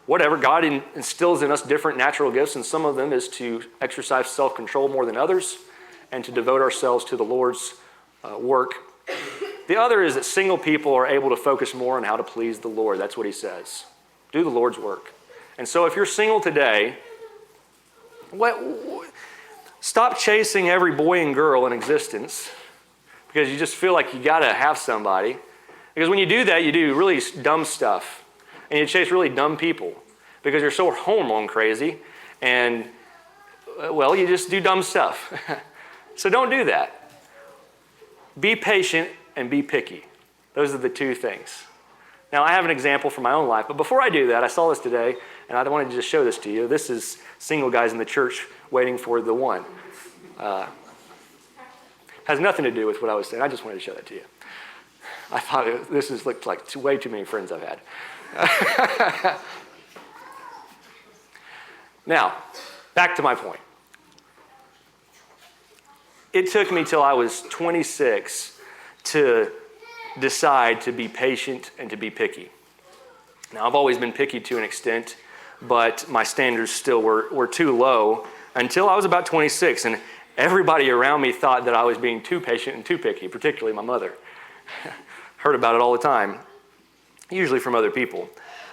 whatever, God instills in us different natural gifts, and some of them is to exercise self-control more than others and to devote ourselves to the Lord's work. The other is that single people are able to focus more on how to please the Lord. That's what he says. Do the Lord's work. And so if you're single today, stop chasing every boy and girl in existence because you just feel like you got to have somebody. Because when you do that, you do really dumb stuff. And you chase really dumb people because you're so hormone crazy. And, well, you just do dumb stuff. So don't do that. Be patient and be picky. Those are the two things. Now, I have an example from my own life, but before I do that, I saw this today, and I wanted to just show this to you. This is single guys in the church waiting for the one. Has nothing to do with what I was saying. I just wanted to show that to you. I thought looked like way too many friends I've had. Now, back to my point. It took me till I was 26 to decide to be patient and to be picky. Now, I've always been picky to an extent, but my standards still were too low until I was about 26, and everybody around me thought that I was being too patient and too picky, particularly my mother. Heard about it all the time, usually from other people.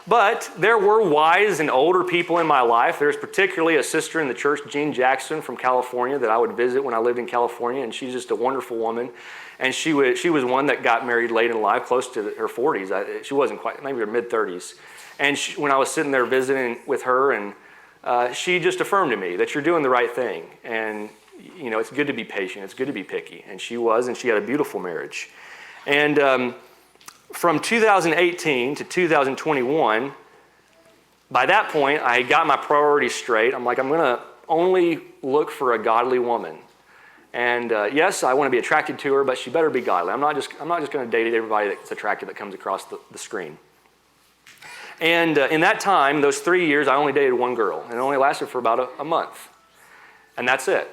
But there were wise and older people in my life. There's particularly a sister in the church, Jean Jackson from California, that I would visit when I lived in California, and she's just a wonderful woman. And she was one that got married late in life, close to her 40s. She wasn't quite, maybe her mid-30s. And when I was sitting there visiting with her, and she just affirmed to me that you're doing the right thing. And, you know, it's good to be patient. It's good to be picky. And she was, and she had a beautiful marriage. And from 2018 to 2021, by that point, I got my priorities straight. I'm like, I'm going to only look for a godly woman. And yes, I want to be attracted to her, but she better be godly. I'm not just going to date everybody that's attractive that comes across the screen. And in that time, those 3 years, I only dated one girl, and it only lasted for about a month. And that's it.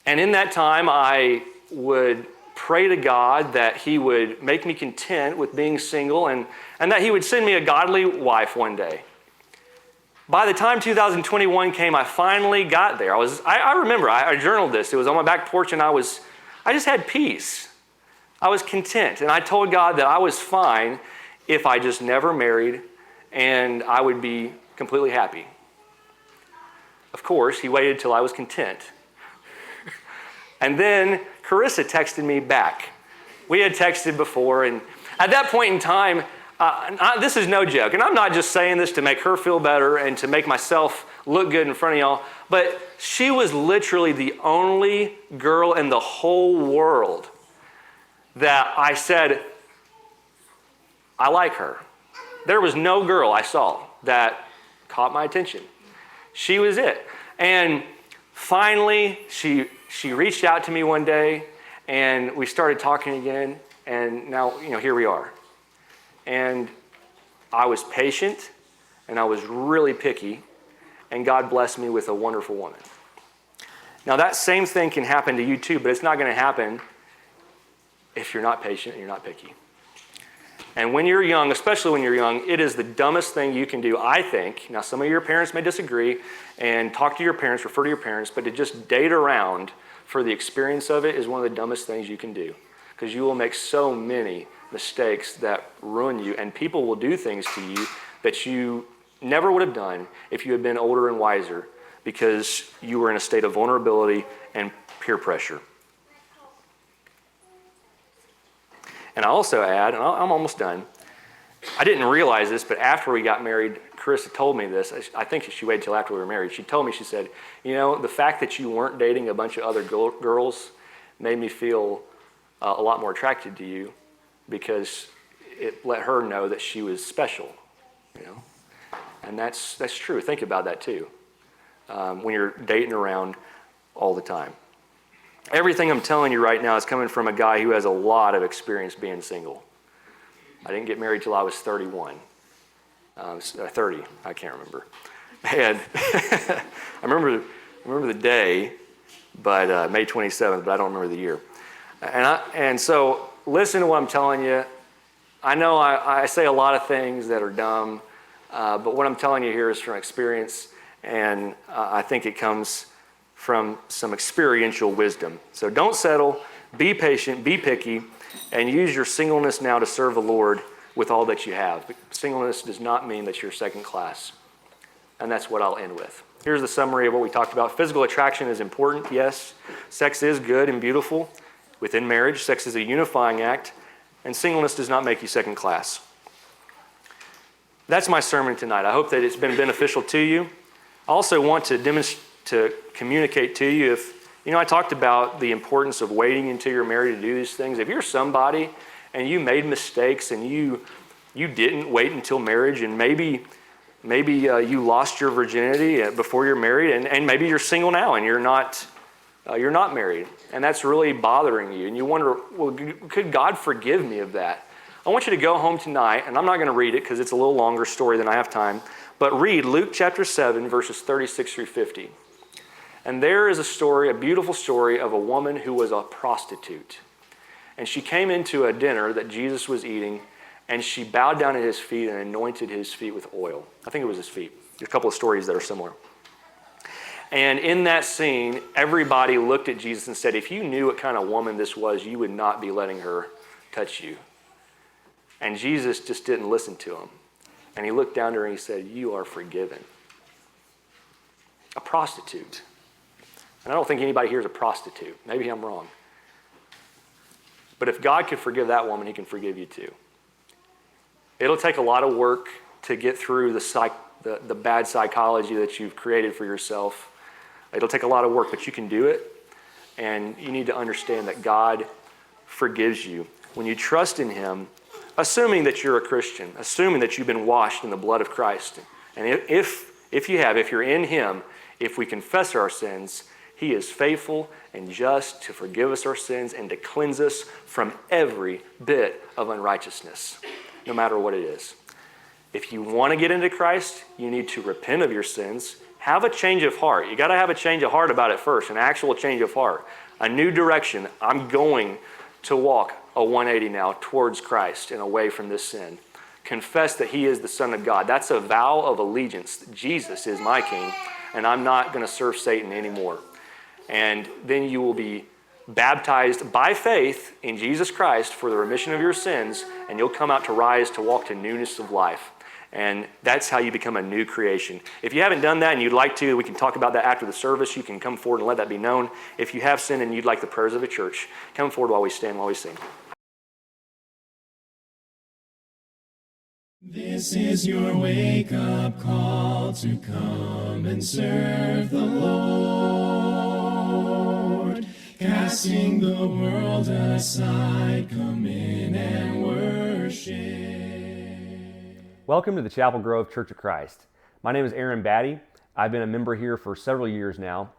And in that time, I would pray to God that he would make me content with being single and that he would send me a godly wife one day. By the time 2021 came, I finally got there. I remember, I journaled this. It was on my back porch, and I just had peace. I was content, and I told God that I was fine if I just never married, and I would be completely happy. Of course, he waited till I was content. And then Carissa texted me back. We had texted before, and at that point in time, this is no joke, and I'm not just saying this to make her feel better and to make myself look good in front of y'all, but she was literally the only girl in the whole world that I said, I like her. There was no girl I saw that caught my attention. She was it. And finally, she reached out to me one day, and we started talking again, and now, here we are. And I was patient, and I was really picky, and God blessed me with a wonderful woman. Now, that same thing can happen to you too, but it's not going to happen if you're not patient and you're not picky. And when you're young, especially when you're young, it is the dumbest thing you can do, I think. Now, some of your parents may disagree, and talk to your parents, refer to your parents, but to just date around for the experience of it is one of the dumbest things you can do, because you will make so many mistakes that ruin you, and people will do things to you that you never would have done if you had been older and wiser, because you were in a state of vulnerability and peer pressure. And I also add, and I'm almost done, I didn't realize this, but after we got married, Carissa told me this. I think she waited till after we were married. She told me, she said, the fact that you weren't dating a bunch of other girls made me feel a lot more attracted to you, because it let her know that she was special, And that's true. Think about that too, when you're dating around all the time. Everything I'm telling you right now is coming from a guy who has a lot of experience being single. I didn't get married till I was 31. 30, I can't remember. And I remember the day, but May 27th, but I don't remember the year. And so listen to what I'm telling you. I know I say a lot of things that are dumb, but what I'm telling you here is from experience, and I think it comes from some experiential wisdom. So don't settle, be patient, be picky, and use your singleness now to serve the Lord with all that you have. But singleness does not mean that you're second class. And that's what I'll end with. Here's the summary of what we talked about. Physical attraction is important, yes. Sex is good and beautiful. Within marriage, sex is a unifying act, and singleness does not make you second class. That's my sermon tonight. I hope that it's been beneficial to you. I also want to communicate to you I talked about the importance of waiting until you're married to do these things. If you're somebody and you made mistakes and you didn't wait until marriage, and maybe you lost your virginity before you're married, and maybe you're single now and you're not married, and that's really bothering you, and you wonder, well, could God forgive me of that? I want you to go home tonight, and I'm not going to read it because it's a little longer story than I have time, but read Luke chapter 7, verses 36 through 50. And there is a story, a beautiful story of a woman who was a prostitute. And she came into a dinner that Jesus was eating, and she bowed down at his feet and anointed his feet with oil. I think it was his feet. There's a couple of stories that are similar. And in that scene, everybody looked at Jesus and said, if you knew what kind of woman this was, you would not be letting her touch you. And Jesus just didn't listen to him. And he looked down to her and he said, you are forgiven. A prostitute. And I don't think anybody here is a prostitute. Maybe I'm wrong. But if God could forgive that woman, he can forgive you too. It'll take a lot of work to get through the bad psychology that you've created for yourself. It'll take a lot of work, but you can do it. And you need to understand that God forgives you. When you trust in him, assuming that you're a Christian, assuming that you've been washed in the blood of Christ. And if you're in him, if we confess our sins, he is faithful and just to forgive us our sins and to cleanse us from every bit of unrighteousness, no matter what it is. If you want to get into Christ, you need to repent of your sins. Have a change of heart. You got to have a change of heart about it first, an actual change of heart, a new direction. I'm going to walk a 180 now towards Christ and away from this sin. Confess that he is the Son of God. That's a vow of allegiance. Jesus is my King, and I'm not going to serve Satan anymore. And then you will be baptized by faith in Jesus Christ for the remission of your sins, and you'll come out to rise to walk to newness of life. And that's how you become a new creation. If you haven't done that and you'd like to, we can talk about that after the service. You can come forward and let that be known. If you have sinned and you'd like the prayers of the church, come forward while we stand, while we sing.
This is your wake-up call to come and serve the Lord. Casting the world aside, come in and worship.
Welcome to the Chapel Grove Church of Christ. My name is Aaron Battey. I've been a member here for several years now,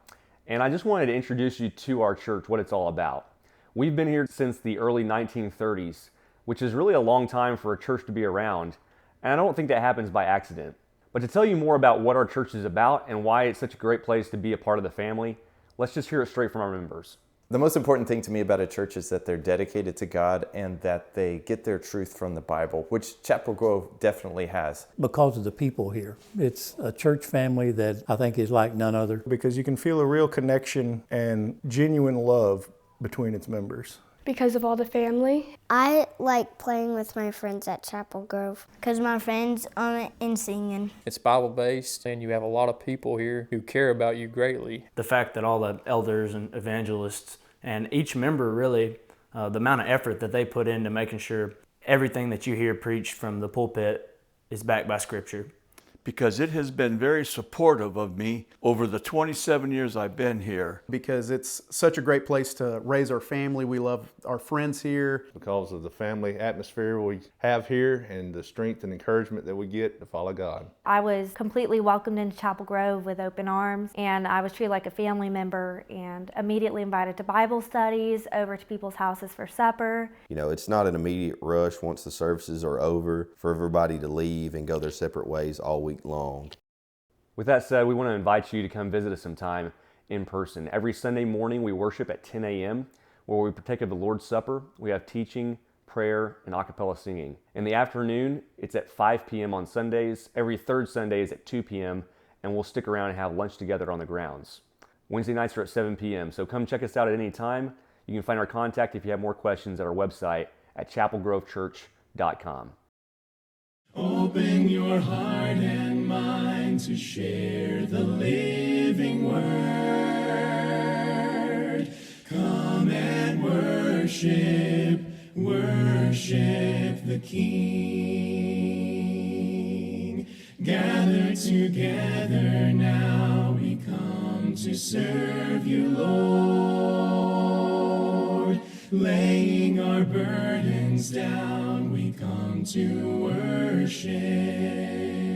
and I just wanted to introduce you to our church, what it's all about. We've been here since the early 1930s, which is really a long time for a church to be around, and I don't think that happens by accident. But to tell you more about what our church is about and why it's such a great place to be a part of the family, let's just hear it straight from our members.
The most important thing to me about a church is that they're dedicated to God and that they get their truth from the Bible, which Chapel Grove definitely has.
Because of the people here. It's a church family that I think is like none other.
Because you can feel a real connection and genuine love between its members.
Because of all the family.
I like playing with my friends at Chapel Grove because my friends on it and singing.
It's Bible-based, and you have a lot of people here who care about you greatly.
The fact that all the elders and evangelists and each member really, the amount of effort that they put into making sure everything that you hear preached from the pulpit is backed by Scripture.
Because it has been very supportive of me over the 27 years I've been here.
Because it's such a great place to raise our family. We love our friends here.
Because of the family atmosphere we have here and the strength and encouragement that we get to follow God.
I was completely welcomed into Chapel Grove with open arms, and I was treated like a family member and immediately invited to Bible studies, over to people's houses for supper.
You know, it's not an immediate rush once the services are over for everybody to leave and go their separate ways all week long.
With that said, we want to invite you to come visit us sometime in person. Every Sunday morning we worship at 10 a.m. where we partake of the Lord's Supper. We have teaching, prayer, and a cappella singing. In the afternoon, it's at 5 p.m. on Sundays. Every third Sunday is at 2 p.m. and we'll stick around and have lunch together on the grounds. Wednesday nights are at 7 p.m. So come check us out at any time. You can find our contact if you have more questions at our website at chapelgrovechurch.com.
Open your heart and mind to share the living word. Come and worship, worship the King. Gather together now, we come to serve you, Lord. Laying our burdens down, we come to worship.